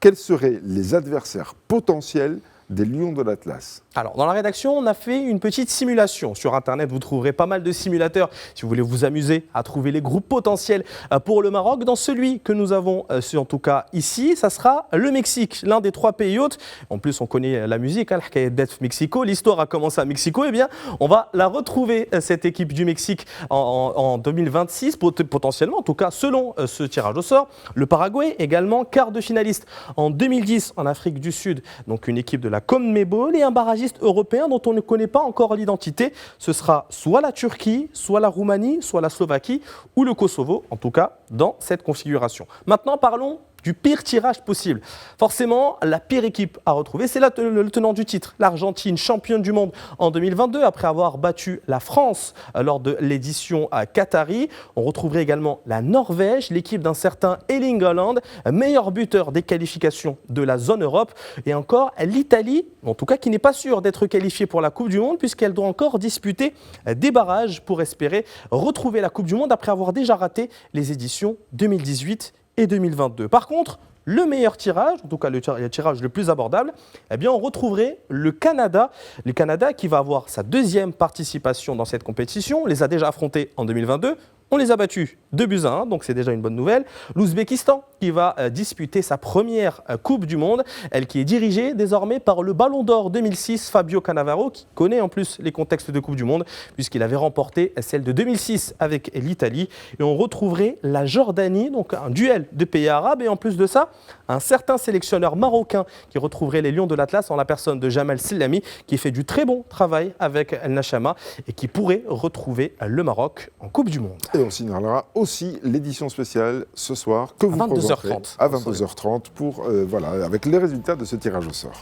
Quels seraient les adversaires potentiels des Lions de l'Atlas? Alors, dans la rédaction, on a fait une petite simulation. Sur Internet, vous trouverez pas mal de simulateurs si vous voulez vous amuser à trouver les groupes potentiels pour le Maroc. Dans celui que nous avons, en tout cas ici, ça sera le Mexique, l'un des 3 pays hôtes. En plus, on connaît la musique, hein, Mexico. L'histoire a commencé à Mexico. Eh bien, on va la retrouver, cette équipe du Mexique, en 2026, potentiellement, en tout cas, selon ce tirage au sort. Le Paraguay, également, quart de finaliste en 2010 en Afrique du Sud. Donc, une équipe de la CONMEBOL et un barragiste européen dont on ne connaît pas encore l'identité. Ce sera soit la Turquie, soit la Roumanie, soit la Slovaquie ou le Kosovo, en tout cas dans cette configuration. Maintenant, parlons du pire tirage possible. Forcément, la pire équipe à retrouver, c'est le tenant du titre, l'Argentine, championne du monde en 2022, après avoir battu la France lors de l'édition à Qatari. On retrouverait également la Norvège, l'équipe d'un certain Erling Haaland, meilleur buteur des qualifications de la zone Europe, et encore l'Italie, en tout cas qui n'est pas sûre d'être qualifiée pour la Coupe du Monde, puisqu'elle doit encore disputer des barrages pour espérer retrouver la Coupe du Monde après avoir déjà raté les éditions 2018 et 2022. Par contre, le meilleur tirage, en tout cas le tirage le plus abordable, eh bien on retrouverait le Canada. Le Canada qui va avoir sa 2e participation dans cette compétition. On les a déjà affrontés en 2022. On les a battus 2-1, donc c'est déjà une bonne nouvelle. L'Ouzbékistan qui va disputer sa première Coupe du Monde, elle qui est dirigée désormais par le Ballon d'Or 2006, Fabio Cannavaro, qui connaît en plus les contextes de Coupe du Monde, puisqu'il avait remporté celle de 2006 avec l'Italie. Et on retrouverait la Jordanie, donc un duel de pays arabes, et en plus de ça, un certain sélectionneur marocain qui retrouverait les Lions de l'Atlas en la personne de Jamal Sellami, qui fait du très bon travail avec El Nachama et qui pourrait retrouver le Maroc en Coupe du Monde. Et on signalera aussi l'édition spéciale ce soir que vous présenterez à 22h30 pour, voilà, avec les résultats de ce tirage au sort.